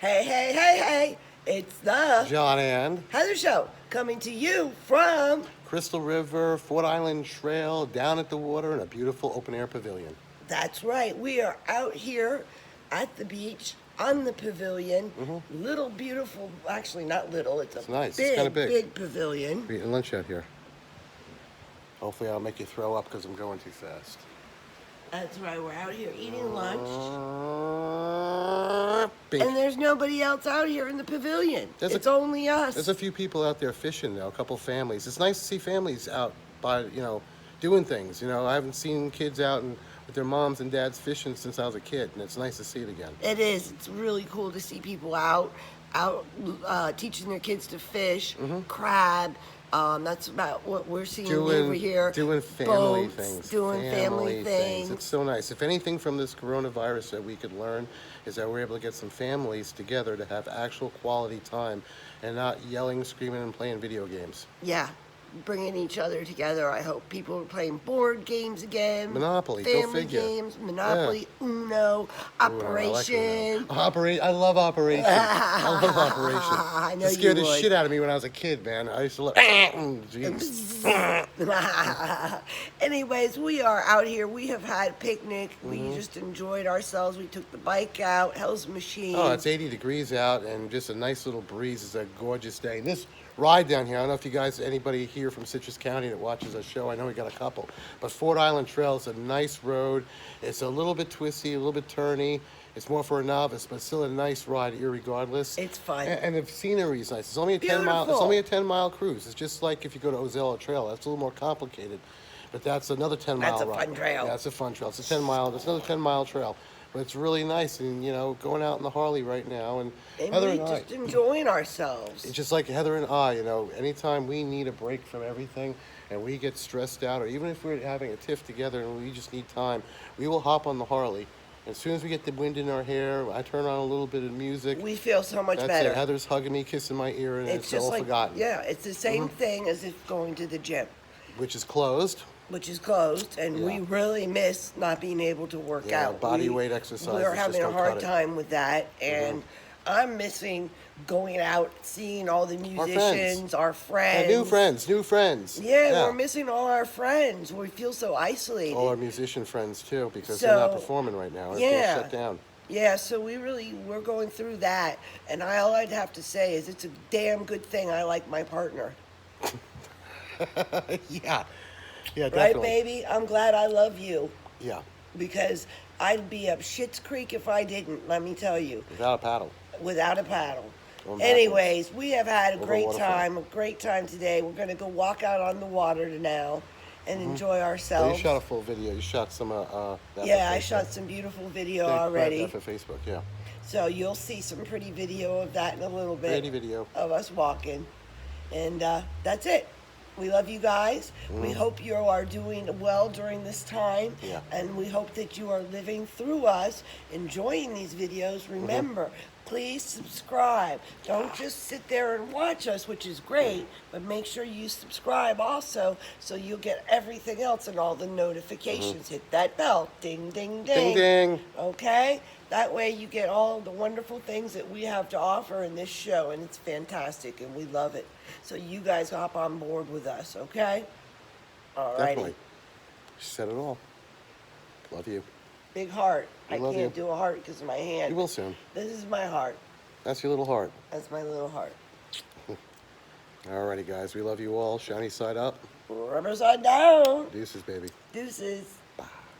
Hey, hey, hey, hey. It's the John and Heather Show coming to you from Crystal River, Fort Island Trail, down at the water in a beautiful open-air pavilion. That's right. We are out here at the beach on the pavilion. Little beautiful, actually not little, it's nice. big, It's kinda big. pavilion. We're eating lunch out here. Hopefully I'll make you throw up because I'm going too fast. That's right. We're out here eating lunch. Bink. And there's nobody else out here in the pavilion. It's only us. There's a few people out there fishing now, a couple families. It's nice to see families out doing things. I haven't seen kids out with their moms and dads fishing since I was a kid, and it's nice to see it again. It is. It's really cool to see people out teaching their kids to fish, crab. That's about what we're seeing over here. Doing family Boats, things. Doing family things. It's so nice. If anything from this coronavirus that we could learn is that we're able to get some families together to have actual quality time and not yelling, screaming, and playing video games. Yeah. Bringing each other together. I hope people are playing board games again. Monopoly, go family figure. games, Monopoly, Yeah. Uno, Operation. I love Operation. I love Operation. I know It scared you the would. shit out of me when I was a kid, man. I used to love. Jeez. Anyways, we are out here. We have had a picnic. We just enjoyed ourselves. We took the bike out, Hell's Machine. Oh, it's 80 degrees out and just a nice little breeze. It's a gorgeous day. And this ride down here, I don't know if you guys, anybody here from Citrus County that watches our show, I know we got a couple, but Fort Island Trail is a nice road. It's a little bit twisty, a little bit turny. It's more for a novice, but still a nice ride irregardless. It's fun. And the scenery is nice. It's only a 10 mile. It's Beautiful. only a 10-mile cruise. It's just like if you go to Ozella Trail. That's a little more complicated, but that's another 10-mile That's a ride. fun trail. Yeah, it's a fun trail. It's a 10-mile. It's another 10-mile trail. But it's really nice, and going out in the Harley right now, and Heather we're and I, just enjoying ourselves. it's just like Heather and I, anytime we need a break from everything and we get stressed out, or even if we're having a tiff together and we just need time, we will hop on the Harley. As soon as we get the wind in our hair, I turn on a little bit of music. We feel so much That's better. it. Heather's hugging me, kissing my ear, and it's just all like, forgotten. yeah, it's the same thing as if going to the gym, Which is closed. which is closed, and we Yeah. really miss not being able to work Yeah, out. body weight exercises We're just having a don't hard cut it. time with that, and I'm missing going out, seeing all the friends. musicians, our friends. New friends. Yeah, we're missing all our friends. We feel so isolated. All our musician friends, too, because they're not So, performing right now. yeah. Everything's shut down. Yeah, so we're going through that, and all I'd have to say is it's a damn good thing I like my partner. Yeah. Yeah, Right, definitely. baby? I'm glad I love you, Yeah, because I'd be up Schitt's Creek if I didn't, let me tell you, without a paddle. without a paddle. Going Anyways, we have had a Over great waterfront. time today. We're going to go walk out on the water now and enjoy So ourselves. you shot a full video. You shot some that Yeah, for I Facebook. shot some beautiful video Yeah, already. that for Facebook, yeah. So you'll see some pretty video of that in a little bit. Pretty video. Of us walking. And that's it. We love you guys. We hope you are doing well during this time. Yeah. And we hope that you are living through us, enjoying these videos. Remember, please subscribe. Don't just sit there and watch us, which is great, but make sure you subscribe also so you'll get everything else and all the notifications. Hit that bell. Ding, ding, ding. Ding, ding. Okay? That way you get all the wonderful things that we have to offer in this show, and it's fantastic, and we love it. So you guys hop on board with us, okay? All righty. Definitely. She said it all. Love you. Big heart. I love can't you. do a heart because of my hand. You will soon. This is my heart. That's your little heart. That's my little heart. Alrighty, guys. We love you all. Shiny side up. Rubber side down. Deuces, baby. Deuces.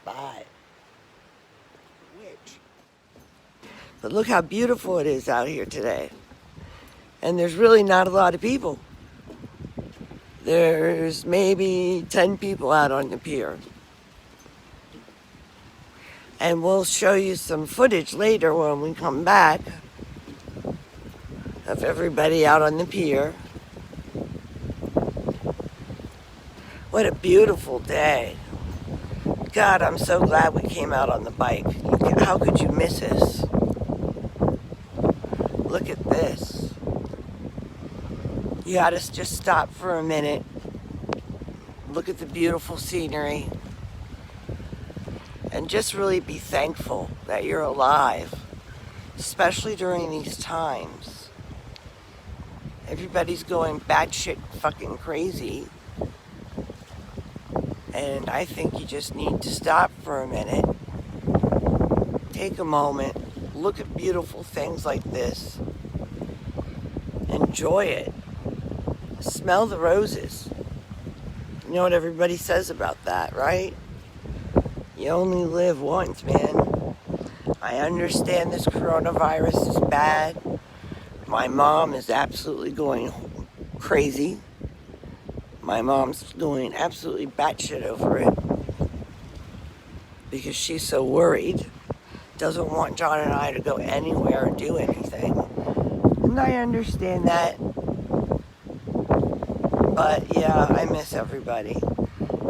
Bye. Witch. But look how beautiful it is out here today. And there's really not a lot of people. There's maybe 10 people out on the pier. And we'll show you some footage later when we come back of everybody out on the pier. What a beautiful day. God, I'm so glad we came out on the bike. How could you miss us? Look at this. You gotta just stop for a minute. Look at the beautiful scenery. And just really be thankful that you're alive. especially during these times. Everybody's going batshit fucking crazy. And I think you just need to stop for a minute. Take a moment. Look at beautiful things like this. Enjoy it. Smell the roses. You know what everybody says about that, right? You only live once, man. I understand this coronavirus is bad. My mom is absolutely going crazy. My mom's going absolutely batshit over it because she's so worried. Doesn't want John and I to go anywhere or do anything. And I understand that. But yeah, I miss everybody.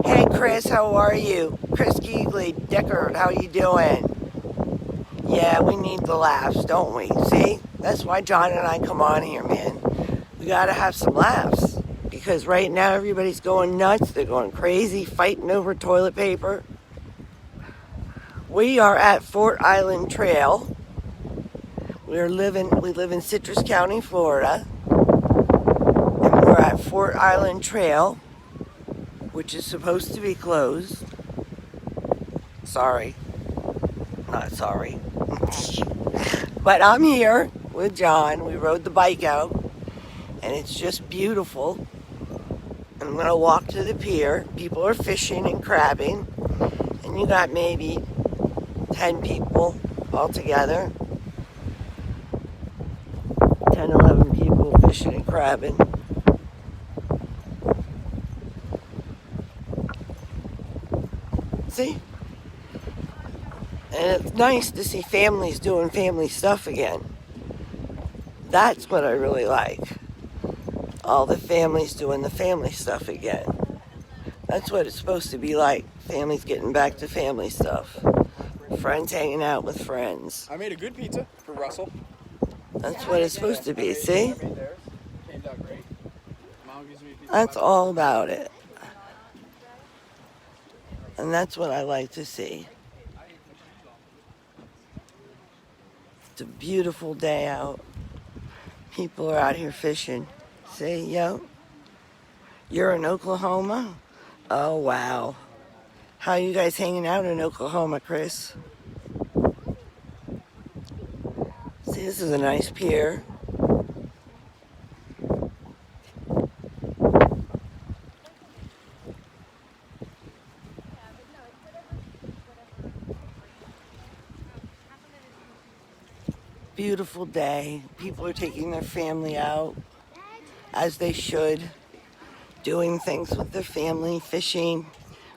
Hey Chris, how are you? Chris Geegley, Deckard, how you doing? Yeah, we need the laughs, don't we? See? That's why John and I come on here, man. We gotta have some laughs. Because right now everybody's going nuts. They're going crazy, fighting over toilet paper. We are at Fort Island Trail. We live in Citrus County, Florida. And we're at Fort Island Trail, which is supposed to be closed. Sorry. Not sorry. But I'm here with John. We rode the bike out. And it's just beautiful. I'm going to walk to the pier. People are fishing and crabbing. And you got maybe 10 people all together. 10, 11 people fishing and crabbing. See? And it's nice to see families doing family stuff again. That's what I really like. All the families doing the family stuff again. That's what it's supposed to be like. Families getting back to family stuff. Friends hanging out with friends. I made a good pizza for Russell. That's what it's supposed to be, see? I made theirs. Came out great. Mom gives me pizza. That's all about it. And that's what I like to see. It's a beautiful day out. People are out here fishing. See, yo? You're in Oklahoma? Oh, wow. How you guys hanging out in Oklahoma, Chris? See, this is a nice pier. Beautiful day. People are taking their family out, as they should, doing things with their family, fishing,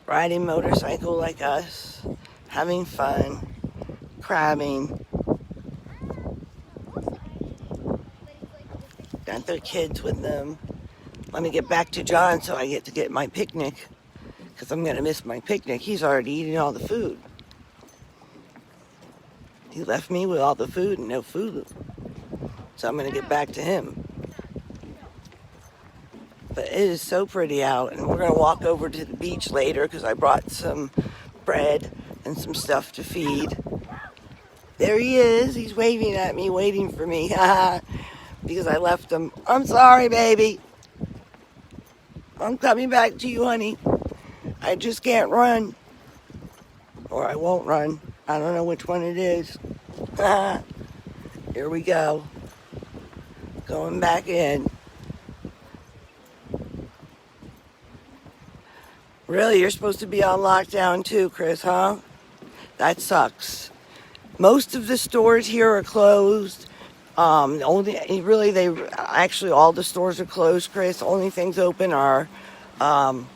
riding motorcycle like us, having fun, crabbing. Got their kids with them. Let me get back to John so I get to get my picnic, because I'm going to miss my picnic. He's already eating all the food. He left me with all the food and no food. So I'm going to get back to him. But it is so pretty out. And we're going to walk over to the beach later because I brought some bread and some stuff to feed. There he is. He's waving at me, waiting for me. Because I left him. I'm sorry, baby. I'm coming back to you, honey. I just can't run. Or I won't run. I don't know which one it is. Here we go. Going back in. Really, you're supposed to be on lockdown too, Chris, huh? That sucks. Most of the stores here are closed. All the stores are closed, Chris. Only things open are Walgreens,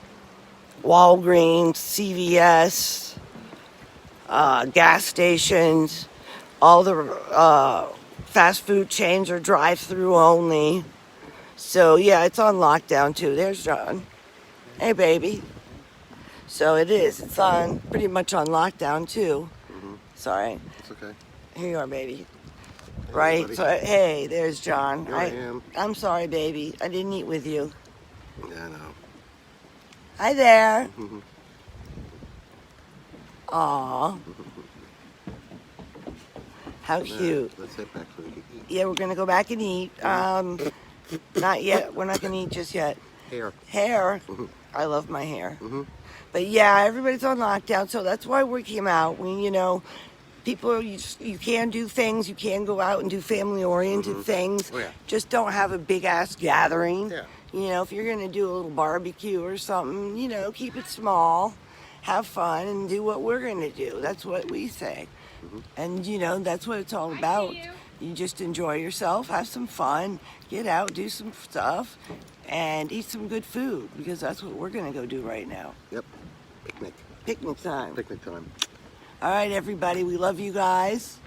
CVS, gas stations. All the fast food chains are drive-through only. So yeah, it's on lockdown too. There's John. Hey, baby. So it is. It's on pretty much on lockdown too. Mm-hmm. Sorry. It's okay. Here you are, baby. Hey, Right. buddy. So hey, there's John. Here I am. I'm sorry, baby. I didn't eat with you. Yeah, I know. Hi there. Mhm. Aw. How cute. Let's head back so we can eat. Yeah, we're gonna go back and eat. Not yet. We're not gonna eat just yet. Hair. I love my hair. But yeah, everybody's on lockdown, so that's why we came out. People, you can do things. You can go out and do family-oriented things. Oh, yeah. Just don't have a big-ass gathering. Yeah. If you're gonna do a little barbecue or something, keep it small, have fun, and do what we're gonna do. That's what we say. And that's what it's all about. You just enjoy yourself, have some fun, get out, do some stuff, and eat some good food, because that's what we're gonna go do right now. Yep. Picnic. Picnic time. Picnic time. All right, everybody, we love you guys.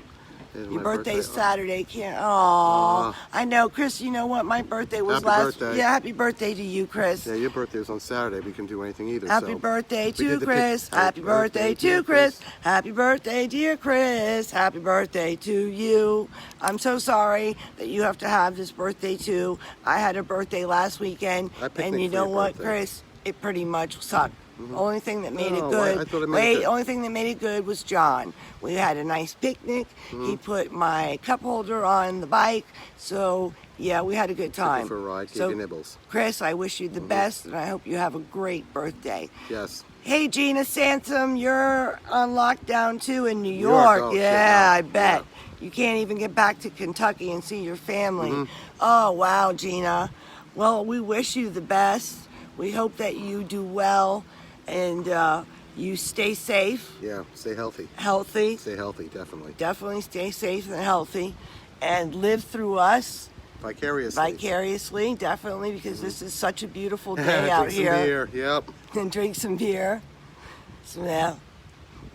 Here's Your my birthday's birthday. Saturday, can't? Aw, I know, Chris. You know what? My birthday was Happy last. birthday. Yeah, happy birthday to you, Chris. Yeah, your birthday was on Saturday. We can do anything either. Happy so. birthday We to did the Chris. Happy birthday to Chris. Happy birthday, dear Chris. Happy birthday to you. I'm so sorry that you have to have this birthday too. I had a birthday last weekend, I picnicked and you for know your what, birthday. Chris? It pretty much sucked. Only thing that made it No, good. I thought it made it good. Only thing that made it good was John. We had a nice picnic. He put my cup holder on the bike. So yeah, we had a good Took you time. for a ride, gave So, you nibbles. Chris, I wish you the best, and I hope you have a great birthday. Yes. Hey, Gina Sansom, you're on lockdown too in New York. Oh, Yeah, I shit, no. bet. Yeah. You can't even get back to Kentucky and see your family. Oh, wow, Gina. Well, we wish you the best. We hope that you do well and you stay safe, Yeah. Stay healthy. healthy. Stay healthy, definitely. Definitely stay safe and healthy, and live through us vicariously, definitely, because this is such a beautiful day out Drink some here. beer. Yep. And drink some beer. So yeah,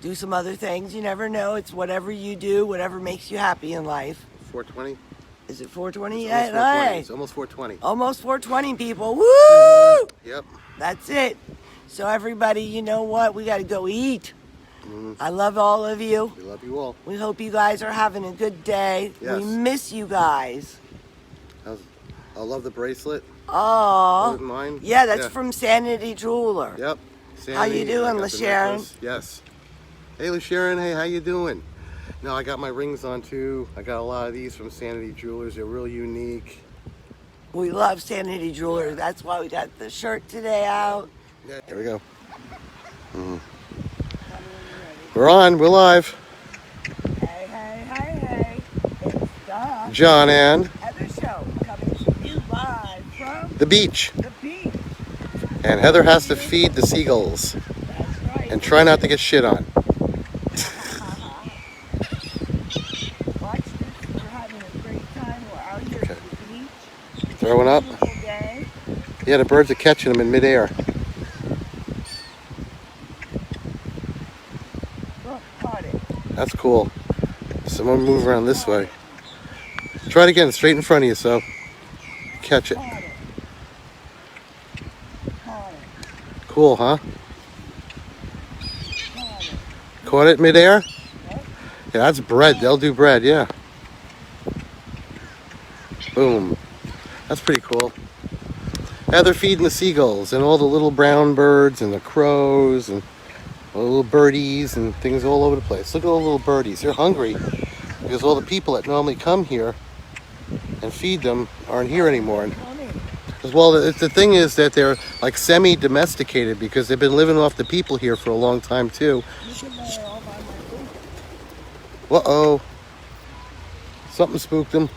do some other things. You never know. It's whatever you do, whatever makes you happy in life. 420. Is it 420 It's yet? almost 420. Hey, It's almost 420. almost 420, people. Woo! Yep. That's it. So everybody, you know what? We got to go eat. I love all of you. We love you all. We hope you guys are having a good day. Yes. We miss you guys. I love the bracelet. Oh, Wasn't mine? yeah, that's from Sanity Jeweler. Yep. How you Sandy, doing, I got the LaSharon? necklace. Yes. Hey, LaSharon. Hey, how you doing? No, I got my rings on too. I got a lot of these from Sanity Jewelers. They're real unique. We love Sanity Jeweler. That's why we got the shirt today out. Yeah. Here we go. We're on. We're live. Hey, hey, hey, hey. It's the John and Heather Show coming to you live from the beach. the beach. And Heather has to feed the seagulls That's right. and try not to get shit on. Watch this. We're having a great time. We're out here at the beach. Throwing up. Beautiful day. Yeah, the birds are catching them in midair. Look, caught it. That's cool. Someone move around this way. Try it again, straight in front of you, so catch it. Caught it. Caught it. Cool, huh? Caught it. Caught it midair? Yep. Yeah, that's bread. They'll do bread, yeah. Boom. That's pretty cool. Now they're feeding the seagulls and all the little brown birds and the crows and all the little birdies and things all over the place. Look at all the little birdies. They're hungry because all the people that normally come here and feed them aren't here anymore. Well, the thing is that they're like semi-domesticated because they've been living off the people here for a long time too. Look at that all by my food. Uh-oh. Something spooked them.